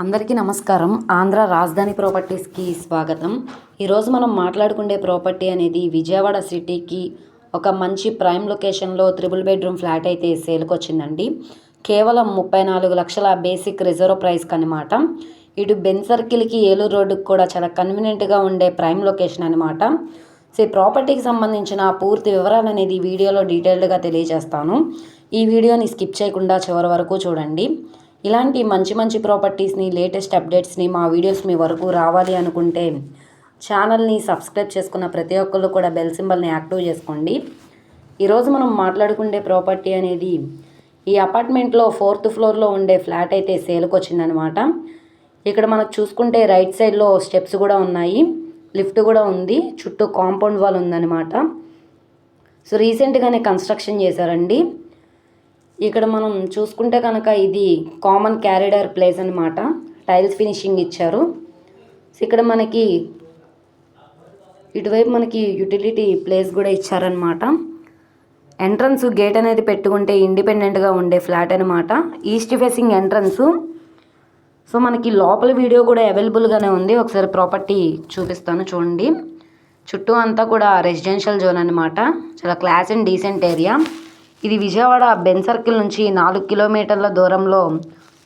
అందరికీ నమస్కారం. ఆంధ్ర రాజధాని ప్రాపర్టీస్కి స్వాగతం. ఈరోజు మనం మాట్లాడుకునే ప్రాపర్టీ అనేది విజయవాడ సిటీకి ఒక మంచి ప్రైమ్ లొకేషన్లో 3 బెడ్రూమ్ ఫ్లాట్ అయితే సేల్కి వచ్చిందండి. కేవలం 34 లక్షల బేసిక్ రిజర్వ్ ప్రైస్కి అనమాట. ఇటు బెన్ సర్కిల్కి ఏలూరు రోడ్డుకి కూడా చాలా కన్వీనియంట్గా ఉండే ప్రైమ్ లొకేషన్ అనమాట. సో ఈ ప్రాపర్టీకి సంబంధించిన పూర్తి వివరాలు అనేది వీడియోలో డీటెయిల్డ్గా తెలియజేస్తాను. ఈ వీడియోని స్కిప్ చేయకుండా చివరి వరకు చూడండి. ఇలాంటి మంచి ప్రాపర్టీస్ని, లేటెస్ట్ అప్డేట్స్ని, మా వీడియోస్ మీ వరకు రావాలి అనుకుంటే ఛానల్ని సబ్స్క్రైబ్ చేసుకున్న ప్రతి ఒక్కళ్ళు కూడా బెల్ సింబల్ని యాక్టివ్ చేసుకోండి. ఈరోజు మనం మాట్లాడుకునే ప్రాపర్టీ అనేది ఈ అపార్ట్మెంట్లో 4th ఫ్లోర్లో ఉండే ఫ్లాట్ అయితే సేల్కి వచ్చిందనమాట. ఇక్కడ మనకు చూసుకుంటే రైట్ సైడ్లో స్టెప్స్ కూడా ఉన్నాయి, లిఫ్ట్ కూడా ఉంది, చుట్టూ కాంపౌండ్ వాల్ ఉందన్నమాట. సో రీసెంట్గానే కన్స్ట్రక్షన్ చేశారండి. ఇక్కడ మనం చూసుకుంటే కనుక ఇది కామన్ క్యారిడార్ ప్లేస్ అనమాట. టైల్స్ ఫినిషింగ్ ఇచ్చారు. ఇక్కడ మనకి ఇటువైపు మనకి యూటిలిటీ ప్లేస్ కూడా ఇచ్చారనమాట. ఎంట్రన్స్ గేట్ అనేది పెట్టుకుంటే ఇండిపెండెంట్గా ఉండే ఫ్లాట్ అనమాట. East facing entrance. సో మనకి లోపల వీడియో కూడా అవైలబుల్గానే ఉంది. ఒకసారి ప్రాపర్టీ చూపిస్తాను చూడండి. చుట్టూ అంతా కూడా రెసిడెన్షియల్ జోన్ అనమాట. చాలా క్లాస్ అండ్ డీసెంట్ ఏరియా. ఇది విజయవాడ బెన్ సర్కిల్ నుంచి 4 కిలోమీటర్ల దూరంలో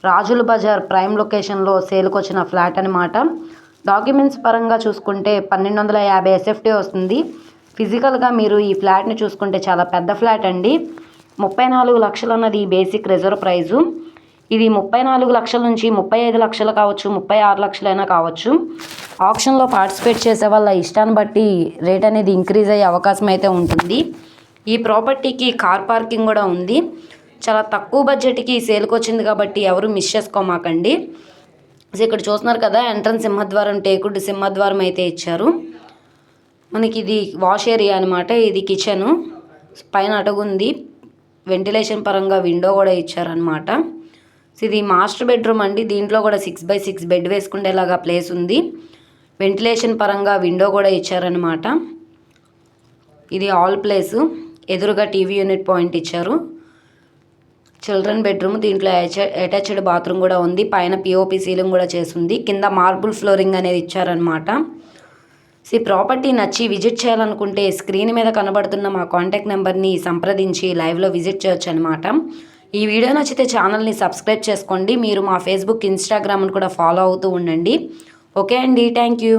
రాజుల బజార్ ప్రైమ్ లొకేషన్లో సేల్కి వచ్చిన ఫ్లాట్ అనమాట. డాక్యుమెంట్స్ పరంగా చూసుకుంటే 1250 SFT వస్తుంది. ఫిజికల్గా మీరు ఈ ఫ్లాట్ని చూసుకుంటే చాలా పెద్ద ఫ్లాట్ అండి. 34 లక్షలు అన్నది బేసిక్ రిజర్వ్ ప్రైజు. ఇది 34 లక్షల నుంచి 35 లక్షలు కావచ్చు, 36 లక్షలైనా కావచ్చు. ఆప్షన్లో పార్టిసిపేట్ చేసే వాళ్ళ ఇష్టాన్ని బట్టి రేట్ అనేది ఇంక్రీజ్ అయ్యే అవకాశం అయితే ఉంటుంది. ఈ ప్రాపర్టీకి కార్ పార్కింగ్ కూడా ఉంది. చాలా తక్కువ బడ్జెట్కి సేల్కి వచ్చింది కాబట్టి ఎవరు మిస్ చేసుకోమాకండి. సో ఇక్కడ చూస్తున్నారు కదా, ఎంట్రన్స్ సింహద్వారం, టేకుడ్ సింహద్వారం అయితే ఇచ్చారు. మనకి ఇది వాష్ ఏరియా అనమాట. ఇది కిచెను, పైన అటగుంది. వెంటిలేషన్ పరంగా విండో కూడా ఇచ్చారనమాట. సో ఇది మాస్టర్ బెడ్రూమ్ అండి. దీంట్లో కూడా 6x6 బెడ్ వేసుకునేలాగా ప్లేస్ ఉంది. వెంటిలేషన్ పరంగా విండో కూడా ఇచ్చారనమాట. ఇది ఆల్ ప్లేసు. ఎదురుగా టీవీ యూనిట్ పాయింట్ ఇచ్చారు. Children bedroom. దీంట్లో అటాచ్డ్ బాత్రూమ్ కూడా ఉంది. పైన పిఓపి సీలింగ్ కూడా చేస్తుంది. కింద మార్బుల్ ఫ్లోరింగ్ అనేది ఇచ్చారనమాట. సో ఈ ప్రాపర్టీ నచ్చి విజిట్ చేయాలనుకుంటే స్క్రీన్ మీద కనబడుతున్న మా కాంటాక్ట్ నెంబర్ని సంప్రదించి లైవ్లో విజిట్ చేయొచ్చు అనమాట. ఈ వీడియో నచ్చితే ఛానల్ని సబ్స్క్రైబ్ చేసుకోండి. మీరు మా ఫేస్బుక్, ఇన్స్టాగ్రామ్ని కూడా ఫాలో అవుతూ ఉండండి. ఓకే అండి, థ్యాంక్ యూ.